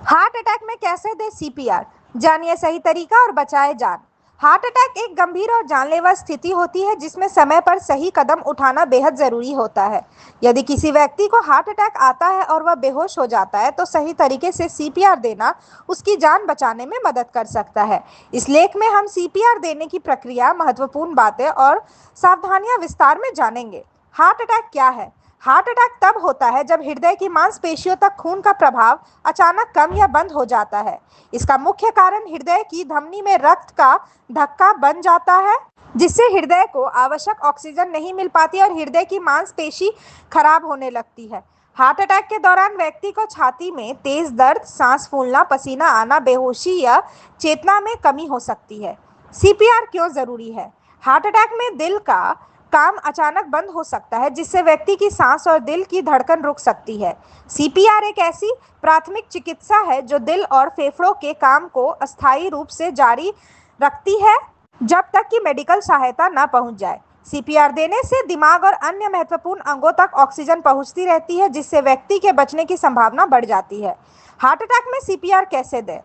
Heart attack में कैसे दे CPR, जानिए सही तरीका और बचाए जान। हार्ट अटैक एक गंभीर और जानलेवा स्थिति होती है जिसमें समय पर सही कदम उठाना बेहद जरूरी होता है। यदि किसी व्यक्ति को हार्ट अटैक आता है और वह बेहोश हो जाता है तो सही तरीके से सीपीआर देना उसकी जान बचाने में मदद कर सकता है। इस लेख में हम सीपीआर देने की प्रक्रिया, महत्वपूर्ण बातें और सावधानियां विस्तार में जानेंगे। हार्ट अटैक क्या है? हार्ट अटैक तब होता है जब हृदय की मांसपेशियों तक खून का प्रवाह अचानक कम या बंद हो जाता है। इसका मुख्य कारण हृदय की धमनी में रक्त का धक्का बन जाता है, जिससे हृदय को आवश्यक ऑक्सीजन नहीं मिल पाती और हृदय की मांसपेशी खराब होने लगती है। हार्ट अटैक के दौरान व्यक्ति को छाती में तेज दर्द, सांस फूलना, पसीना आना, बेहोशी या चेतना में कमी हो सकती है। सीपीआर क्यों जरूरी है? हार्ट अटैक में दिल का काम अचानक बंद हो सकता है, जिससे व्यक्ति की सांस और दिल की धड़कन रुक सकती है। सीपीआर एक ऐसी प्राथमिक चिकित्सा है जो दिल और फेफड़ों के काम को अस्थायी रूप से जारी रखती है जब तक कि मेडिकल सहायता न पहुंच जाए। सीपीआर देने से दिमाग और अन्य महत्वपूर्ण अंगों तक ऑक्सीजन पहुंचती रहती है, जिससे व्यक्ति के बचने की संभावना बढ़ जाती है। हार्ट अटैक में सीपीआर कैसे दें?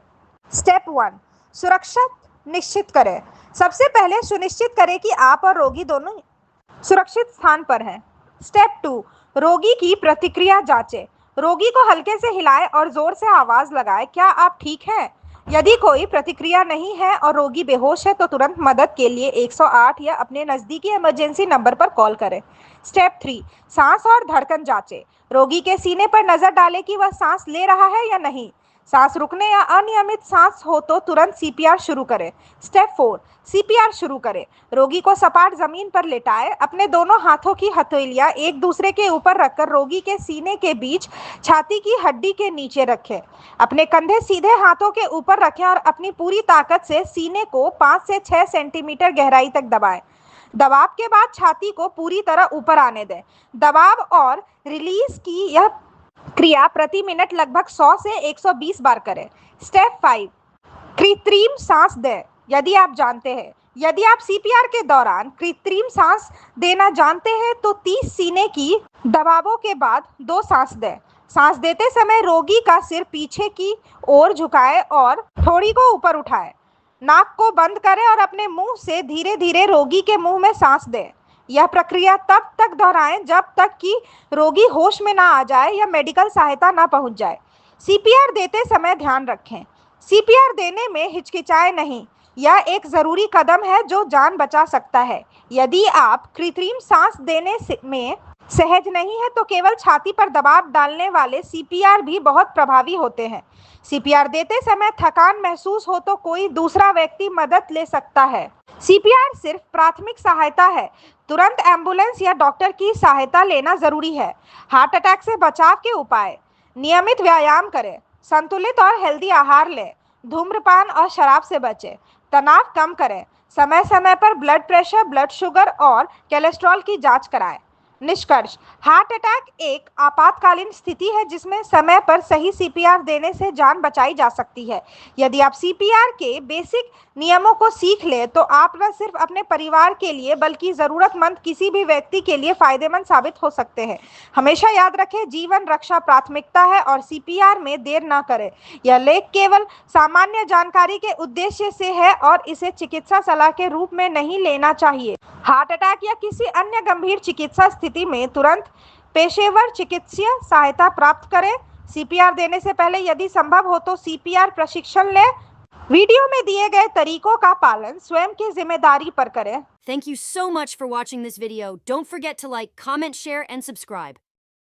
स्टेप 1, सुरक्षा निश्चित करें। सबसे पहले सुनिश्चित करें कि आप और रोगी दोनों सुरक्षित स्थान पर हैं। स्टेप 2, रोगी की प्रतिक्रिया जांचें। रोगी को हल्के से हिलाएं और जोर से आवाज लगाएं, क्या आप ठीक हैं? यदि कोई प्रतिक्रिया नहीं है और रोगी बेहोश है तो तुरंत मदद के लिए 108 या अपने नज़दीकी इमरजेंसी नंबर पर कॉल करें। स्टेप 3, सांस और धड़कन जांचें। रोगी के सीने पर नजर डालें कि वह सांस ले रहा है या नहीं। सांस रुकने या अनियमित सांस हो तो तुरंत सीपीआर शुरू करें। स्टेप 4, सीपीआर शुरू करें। रोगी को सपाट जमीन पर लेटाएं। अपने दोनों हाथों की हथेलियां एक दूसरे के ऊपर रखकर रोगी के सीने के बीच छाती की हड्डी के नीचे रखें। अपने कंधे सीधे हाथों के ऊपर रखें और अपनी पूरी ताकत से सीने को 5 से 6 सेंटीमीटर गहराई तक दबाएं। दबाव के बाद छाती को पूरी तरह ऊपर आने दें। दबाव और रिलीज की यह क्रिया प्रति मिनट लगभग 100 से 120 बार करें। स्टेप 5, कृत्रिम सांस दें। यदि आप सीपीआर के दौरान कृत्रिम सांस देना जानते हैं तो 30 सीने की दबावों के बाद 2 सांस दें। सांस देते समय रोगी का सिर पीछे की ओर झुकाएं और थोड़ी को ऊपर उठाएं। नाक को बंद करें और अपने मुंह से धीरे धीरे रोगी के मुंह में सांस दें। यह प्रक्रिया तब तक दोहराएं जब तक कि रोगी होश में ना आ जाए या मेडिकल सहायता ना पहुंच जाए। सीपीआर देते समय ध्यान रखें, सीपीआर देने में हिचकिचाएं नहीं। यह एक जरूरी कदम है जो जान बचा सकता है। यदि आप कृत्रिम सांस देने में सहज नहीं है तो केवल छाती पर दबाव डालने वाले सीपीआर भी बहुत प्रभावी होते हैं। सीपीआर देते समय थकान महसूस हो तो कोई दूसरा व्यक्ति मदद ले सकता है। सीपीआर सिर्फ प्राथमिक सहायता है, तुरंत एम्बुलेंस या डॉक्टर की सहायता लेना जरूरी है। हार्ट अटैक से बचाव के उपाय: नियमित व्यायाम करें, संतुलित और हेल्दी आहार लें, धूम्रपान और शराब से बचें, तनाव कम करें, समय समय पर ब्लड प्रेशर, ब्लड शुगर और कोलेस्ट्रॉल की जांच कराएं। निष्कर्ष: हार्ट अटैक एक आपातकालीन स्थिति है जिसमें समय पर सही सीपीआर देने से जान बचाई जा सकती है। यदि आप सीपीआर के बेसिक नियमों को सीख लें तो आप न सिर्फ अपने परिवार के लिए बल्कि ज़रूरतमंद किसी भी व्यक्ति के लिए फायदेमंद साबित हो सकते हैं। हमेशा याद रखें, जीवन रक्षा प्राथमिकता है और सीपीआर में देर न करें। यह लेख केवल सामान्य जानकारी के उद्देश्य से है और इसे चिकित्सा सलाह के रूप में नहीं लेना चाहिए। हार्ट अटैक या किसी अन्य गंभीर चिकित्सा स्थिति में तुरंत पेशेवर चिकित्सीय सहायता प्राप्त करें। सीपीआर देने से पहले यदि संभव हो तो सीपीआर प्रशिक्षण लें। वीडियो में दिए गए तरीकों का पालन स्वयं की जिम्मेदारी पर करें। Thank you so much for watching this video. Don't forget to like, comment, share, and subscribe.